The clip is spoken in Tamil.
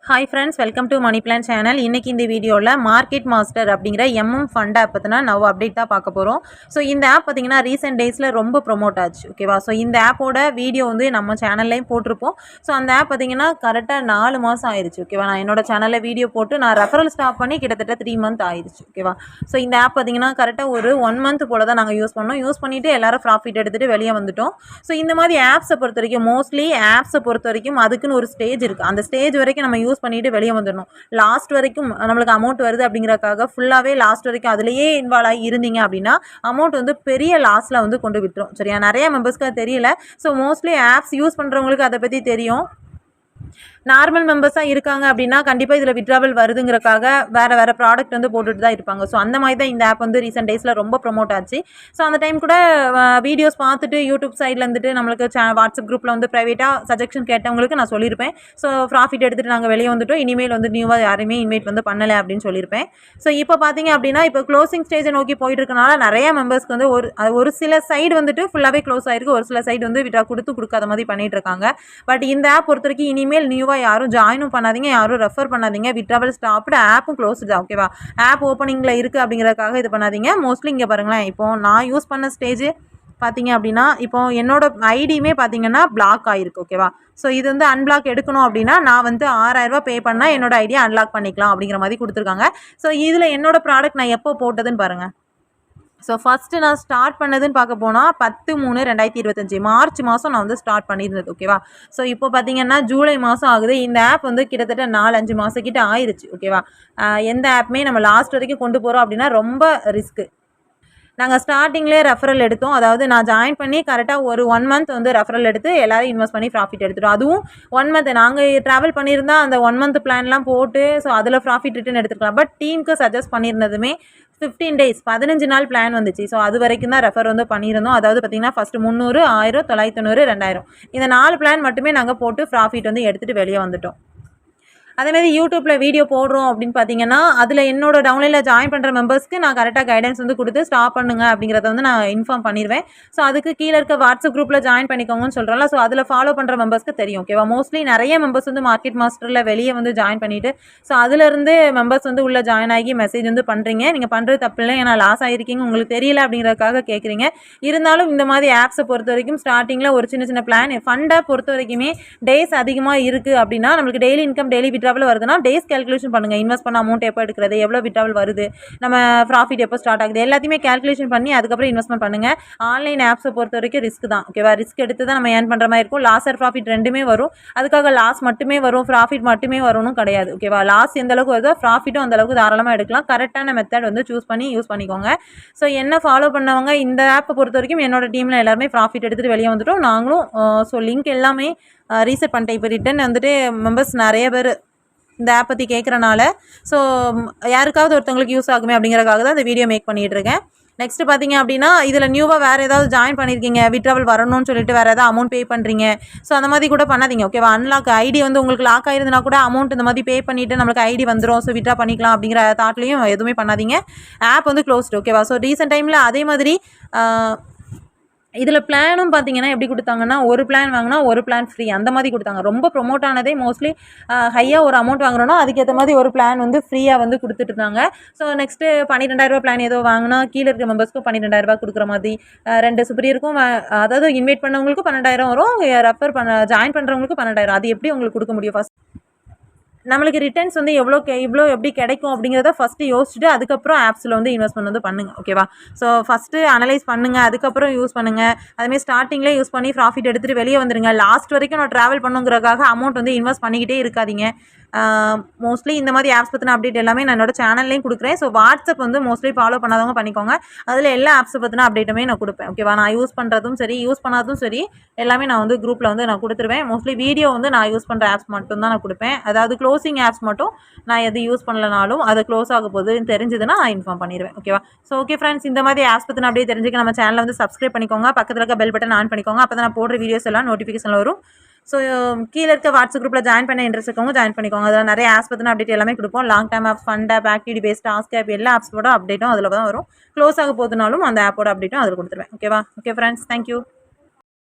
Hi friends, welcome to money plan channel. இன்றைக்கி இந்த வீடியோவில் மார்க்கெட் மாஸ்டர் அப்படிங்கிற ஃபண்ட் ஆப் பற்றினா நான் அப்டேட் தான் பார்க்க போகிறோம். ஸோ இந்த ஆப் பார்த்திங்கன்னா ரீசெண்ட் டேஸில் ரொம்ப ப்ரொமோட் ஆச்சு. ஓகேவா? ஸோ இந்த ஆப்போட வீடியோ வந்து நம்ம சேனல்லையும் போட்டிருப்போம். ஸோ அந்த ஆப் பார்த்திங்கன்னா கரெக்டாக 4 மாதம் ஆயிடுச்சு. ஓகேவா? நான் என்னோட சேனலில் வீடியோ போட்டு நான் ரெஃபரல் ஸ்டாப் பண்ணி கிட்டத்தட்ட 3 மந்த் ஆயிடுச்சு. ஓகேவா? ஸோ இந்த ஆப் பார்த்திங்கன்னா கரெக்டாக ஒரு 1 மந்த் போல் தான் நாங்கள் யூஸ் பண்ணோம். யூஸ் பண்ணிவிட்டு எல்லோரும் ப்ராஃபிட் எடுத்துகிட்டு வெளியே வந்துட்டோம். ஸோ இந்த மாதிரி ஆப்ஸை பொறுத்த வரைக்கும் மோஸ்ட்லி ஆப்ஸை பொறுத்த வரைக்கும் அதுக்குன்னு ஒரு ஸ்டேஜ் இருக்குது. அந்த ஸ்டேஜ் வரைக்கும் நம்ம யூஸ் பண்ணிவிட்டு வெளியே வந்துடணும். லாஸ்ட் வரைக்கும் நம்மளுக்கு அமௌண்ட் வருது அப்படிங்கறதுக்காக ஃபுல்லாவே லாஸ்ட் வரைக்கும் அதுலயே இன்வால்வ் ஆகி இருந்தீங்க அப்படின்னா அமௌண்ட் வந்து பெரிய லாஸ்ல வந்து கொண்டு விட்டுரும். சரியா? நிறைய மெம்பர்ஸ்க்கு அது தெரியல. ஸோ மோஸ்ட்லி ஆப்ஸ் யூஸ் பண்றவங்களுக்கு அதை பத்தி தெரியும். நார்மல் மெம்பர்ஸாக இருக்காங்க அப்படின்னா கண்டிப்பாக இதில் விட்ராவல் வருதுங்கிறக்காக வேறு ப்ராடக்ட் வந்து போட்டுட்டு தான் இருப்பாங்க. ஸோ அந்த மாதிரி தான் இந்த ஆப் வந்து ரீசெண்ட் டேஸில் ரொம்ப ப்ரொமோட் ஆச்சு. ஸோ அந்த டைம் கூட வீடியோஸ் பார்த்துட்டு யூடியூப் சைடில் இருந்துட்டு நம்மளுக்கு வாட்ஸ்அப் குரூப்பில் வந்து ப்ரைவேட்டாக சஜெக்ஷன் கேட்டவங்களுக்கு நான் சொல்லியிருப்பேன். ஸோ ப்ராஃபிட் எடுத்துகிட்டு நாங்கள் வெளியே வந்துட்டோம், இனிமேல் வந்து நியூவாக யாருமே இன்வைட் வந்து பண்ணலை அப்படின்னு சொல்லியிருப்பேன். ஸோ இப்போ பார்த்தீங்க அப்படின்னா இப்போ க்ளோசிங் ஸ்டேஜை நோக்கி போயிட்டு இருக்கனால நிறைய மெம்பர்ஸ்க்கு வந்து ஒரு சில சைடு வந்துட்டு ஃபுல்லாகவே க்ளோஸ் ஆயிருக்கு, ஒரு சில சைடு வந்து விட்ரா கொடுக்காத மாதிரி பண்ணிட்டு இருக்காங்க. பட் இந்த ஆப் பொறுத்த வரைக்கும் இனிமேல் நியூவாக யாரும் ஜாயினும் பண்ணாதீங்க, யாரும் ரெஃபர் பண்ணாதீங்க. விட்ராவல் ஸ்டாப்டு, ஆப்பும் க்ளோஸ்டு தான். ஓகேவா? ஆப் ஓப்பனிங்கில் இருக்குது அப்படிங்கிறதுக்காக இது பண்ணாதீங்க. மோஸ்ட்லி இங்கே பாருங்களேன், இப்போ நான் யூஸ் பண்ண ஸ்டேஜ் பார்த்தீங்க அப்படின்னா இப்போ என்னோட ஐடியுமே பார்த்தீங்கன்னா பிளாக் ஆகிருக்கு. ஓகேவா? ஸோ இது வந்து அன்பிளாக் எடுக்கணும் அப்படின்னா நான் வந்து 6000 ரூபா பே பண்ணால் என்னோட ஐடியா அன்லாக் பண்ணிக்கலாம் அப்படிங்கிற மாதிரி கொடுத்துருக்காங்க. ஸோ இதில் என்னோட ப்ராடக்ட் நான் எப்போ போட்டதுன்னு பாருங்கள். ஸோ ஃபஸ்ட்டு நான் ஸ்டார்ட் பண்ணதுன்னு பார்க்க போனால் 10/3/2025 மார்ச் மாதம் நான் வந்து ஸ்டார்ட் பண்ணியிருந்தது. ஓகேவா? ஸோ இப்போ பார்த்தீங்கன்னா ஜூலை மாதம் ஆகுது. இந்த ஆப் வந்து கிட்டத்தட்ட 4-5 மாதம் கிட்ட ஆயிடுச்சு. ஓகேவா? எந்த ஆப்புமே நம்ம லாஸ்ட் வரைக்கும் கொண்டு போகிறோம் அப்படின்னா ரொம்ப ரிஸ்க்கு. நாங்கள் ஸ்டார்டிங்லேயே ரெஃபரல் எடுத்தோம். அதாவது நான் ஜாயின் பண்ணி கரெக்டாக ஒரு 1 மந்த் வந்து ரெஃபரல் எடுத்து எல்லோரும் இன்வெஸ்ட் பண்ணி ப்ராஃபிட் எடுத்துட்டோம். அதுவும் 1 மந்த் நாங்கள் ட்ராவல் பண்ணியிருந்தால் அந்த 1 மந்த் பிளான்லாம் போட்டு ஸோ அதில் ப்ராஃபிட் ரிட்டர்ன் எடுத்துக்கலாம். பட் டீமுக்கு சஜஸ்ட் பண்ணியிருந்ததுமே 15 டேஸ் 15 நாள் பிளான் வந்துச்சு. ஸோ அது வரைக்கும் தான் ரெஃபர் வந்து பண்ணியிருந்தோம். அதாவது பார்த்தீங்கன்னா ஃபஸ்ட்டு 300, 1000, 990, 2000 இந்த 4 பிளான் மட்டுமே நாங்கள் போட்டு ப்ராஃபிட் வந்து எடுத்துகிட்டு வெளியே வந்துட்டோம். அதேமாதிரி யூடியூப்பில் வீடியோ போடுறோம் அப்படின்னு பார்த்தீங்கன்னா அதில் என்னோட டவுன்லைனில் ஜாயின் பண்ணுற மெம்பர்ஸ்க்கு நான் கரெக்டாக கைடன்ஸ் வந்து கொடுத்து ஸ்டாப் பண்ணுங்க அப்படிங்கிறத வந்து நான் இன்ஃபார்ம் பண்ணிடுவேன். ஸோ அதுக்கு கீழே இருக்க வாட்ஸ்அப் குரூப்பில் ஜாயின் பண்ணிக்கோங்கன்னு சொல்கிறோம்ல. ஸோ அதில் ஃபாலோ பண்ணுற மெம்பர்ஸ்க்கு தெரியும். ஓகேவா? மோஸ்ட்லி நிறைய மெம்பர்ஸ் வந்து மார்க்கெட் மாஸ்டரில் வெளியே வந்து ஜாயின் பண்ணிவிட்டு ஸோ அதிலேருந்து மெம்பர்ஸ் வந்து உள்ளே ஜாயின் ஆகி மெசேஜ் வந்து பண்ணுறீங்க. நீங்கள் பண்ணுறது தப்பு இல்லை, ஏன்னா லாஸ் ஆகிருக்கீங்க, உங்களுக்கு தெரியல அப்படிங்கிறதுக்காக கேட்குறீங்க. இருந்தாலும் இந்த மாதிரி ஆப்ஸை பொறுத்த வரைக்கும் ஸ்டார்டிங்கில் ஒரு சின்ன பிளான் ஃபண்டை பொறுத்த வரைக்குமே டேஸ் அதிகமாக இருக்குது அப்படின்னா நம்மளுக்கு டெய்லி இன்கம் டெய்லி விட்ராவல் வருதுன்னா டேஸ் கேல்குலேஷன் பண்ணுங்கள். இன்வெஸ்ட் பண்ண அமௌண்ட் எப்போ எடுக்கிறது, எவ்வளோ விட்ராவல் வருது, நம்ம ப்ராஃபிட் எப்போ ஸ்டார்ட் ஆகுது, எல்லாத்தையுமே கேல்குலேஷன் பண்ணி அதுக்கப்புறம் இன்வெஸ்ட்மெண்ட் பண்ணுங்கள். ஆன்லைன் ஆப்ஸை பொறுத்த வரைக்கும் ரிஸ்க் தான். ஓகேவா? ரிஸ்க் எடுத்து தான் நம்ம ஏர்ன் பண்ணுற மாதிரி இருக்கும். லாஸ் ஆர் ப்ராஃபிட் ரெண்டுமே வரும். அதுக்காக லாஸ் மட்டுமே வரும், ப்ராஃபிட் மட்டுமே வரும்னு கிடையாது. ஓகேவா? லாஸ் எந்த அளவுக்கு வருதோ ப்ராஃபிட்டும் அந்த அளவுக்கு தாராளமாக எடுக்கலாம். கரெக்டான மெத்தட் வந்து சூஸ் பண்ணி யூஸ் பண்ணிக்கோங்க. ஸோ என்ன ஃபாலோ பண்ணவங்க இந்த ஆப்பை பொறுத்த வரைக்கும் என்னோட டீமில் எல்லாருமே ப்ராஃபிட் எடுத்துகிட்டு வெளியே வந்துட்டோம். நாங்களும் ஸோ லிங்க் எல்லாமே ரீசெட் பண்ணிட்டேன். இப்போ ரிட்டன் வந்துட்டு மெம்பர்ஸ் நிறைய பேர் இந்த ஆப் பற்றி கேட்குறனால ஸோ யாருக்காவது ஒருத்தவங்களுக்கு யூஸ் ஆகுமே அப்படிங்கிறக்காக தான் இந்த வீடியோ மேக் பண்ணிகிட்டு இருக்கேன். நெக்ஸ்ட்டு பார்த்தீங்க அப்படின்னா இதில் நியூவாக வேறு ஏதாவது ஜாயின் பண்ணியிருக்கீங்க, விட்ராவல் வரணும்னு சொல்லிட்டு வேறு ஏதாவது அமௌண்ட் பே பண்ணுறீங்க. ஸோ அந்த மாதிரி கூட பண்ணாதீங்க. ஓகேவா? அன்லாக் ஐடி வந்து உங்களுக்கு லாக் ஆயிருந்தனா கூட அமௌண்ட் இந்த மாதிரி பே பண்ணிவிட்டு நம்மளுக்கு ஐடி வந்துடும், ஸோ விட்ரா பண்ணிக்கலாம் அப்படிங்கிற தாட்லையும் எதுவுமே பண்ணாதீங்க. ஆப் வந்து க்ளோஸ்டு. ஓகேவா? ஸோ ரீசெண்ட் டைமில் அதே மாதிரி இதில் பிளானும் பார்த்தீங்கன்னா எப்படி கொடுத்தாங்கன்னா ஒரு பிளான் வாங்கினா ஒரு பிளான் ஃப்ரீ அந்த மாதிரி கொடுத்தாங்க. ரொம்ப ப்ரொமோட் ஆனதே மோஸ்ட்லி ஹையாக ஒரு அமௌண்ட் வாங்குறோன்னா அதுக்கேற்ற மாதிரி ஒரு பிளான் வந்து ஃப்ரீயாக வந்து கொடுத்துட்டு இருந்தாங்க. ஸோ நெக்ஸ்ட்டு 12000 பிளான் ஏதோ வாங்கினா கீழே இருக்க மெம்பர்ஸ்க்கும் 12000 கொடுக்குற மாதிரி 2 சுப்ரியருக்கும் அதாவது இன்வைட் பண்ணவங்களுக்கும் 12000 வரும், ரெஃபர் ஜாயின் பண்ணுறவங்களுக்கும் 12000. அது எப்படி உங்களுக்கு கொடுக்க முடியும்? ஃபஸ்ட் நம்மளுக்கு ரிட்டர்ன்ஸ் வந்து இவ்வளோ எப்படி கிடைக்கும் அப்படிங்கிறத ஃபஸ்ட்டு யோசிச்சுட்டு அதுக்கப்புறம் ஆப்ஸில் வந்து இன்வெஸ்ட்மெண்ட் வந்து பண்ணுங்கள். ஓகேவா? ஸோ ஃபஸ்ட்டு அனலைஸ் பண்ணுங்கள், அதுக்கப்புறம் யூஸ் பண்ணுங்கள். அதுமாதிரி ஸ்டார்டிங்லேயே யூஸ் பண்ணி ப்ராஃபிட் எடுத்துகிட்டு வெளியே வந்துடுங்க. லாஸ்ட் வரைக்கும் நான் ட்ராவல் பண்ணுங்கிறதுக்காக அமௌண்ட் வந்து இன்வெஸ்ட் பண்ணிக்கிட்டே இருக்காதீங்க. மோஸ்ட்லி இந்த மாதிரி ஆப்ஸ் பற்றின அப்டேட் எல்லாமே நான் என்னோட சேனல்லையும் கொடுக்குறேன். ஸோ வாட்ஸ்அப் வந்து மோஸ்ட்லி ஃபாலோ பண்ணாதவங்க பண்ணிக்கோங்க. அதில் எல்லா ஆப்ஸை பற்றின அப்டேட்டுமே நான் கொடுப்பேன். ஓகேவா? நான் யூஸ் பண்ணுறதும் சரி யூஸ் பண்ணாதும் சரி எல்லாமே நான் வந்து குரூப்பில் வந்து நான் கொடுத்துருவேன். மோஸ்ட்லி வீடியோ வந்து நான் யூஸ் பண்ணுற ஆப்ஸ் மட்டும் தான் நான் கொடுப்பேன். அதாவது க்ளோசிங் ஆப்ஸ் மட்டும் நான் எது யூஸ் பண்ணலனாலும் அது க்ளோஸ் ஆக போகுதுன்னு தெரிஞ்சதுன்னா நான் இன்ஃபார்ம் பண்ணிடுவேன். ஓகேவா? ஸோ ஓகே ஃப்ரெண்ட்ஸ், இந்த மாதிரி ஆப்ஸ் பற்றின அப்படியே தெரிஞ்சுக்க நம்ம சேனலை வந்து சப்ஸ்கிரைப் பண்ணிக்கோங்க. பக்கத்தில் இருக்க பெல் பட்டன் ஆன் பண்ணிக்கோங்க. அப்போ தான் நான் போடுற வீடியோஸ் எல்லாம் நோட்டிஃபிகேஷனில் வரும். ஸோ கீழே இருக்க வாட்ஸ்அப் குரூப்பில் ஜாயின் பண்ண இன்ட்ரெஸ்ட் இருக்கவங்க ஜாயின் பண்ணிக்கோங்க. அதில் நிறைய ஆப்ஸ் பற்றின அப்டேட் எல்லாமே கொடுப்போம். Long time apps, fund app, activity based, task app எல்லா ஆப்ஸோட அப்டேட்டும் அதில் தான் வரும். க்ளோஸ் ஆக போதுனாலும் அந்த ஆப்போட அப்டேட்டும் அதில் கொடுத்துருவேன். ஓகேவா? Okay friends, thank you.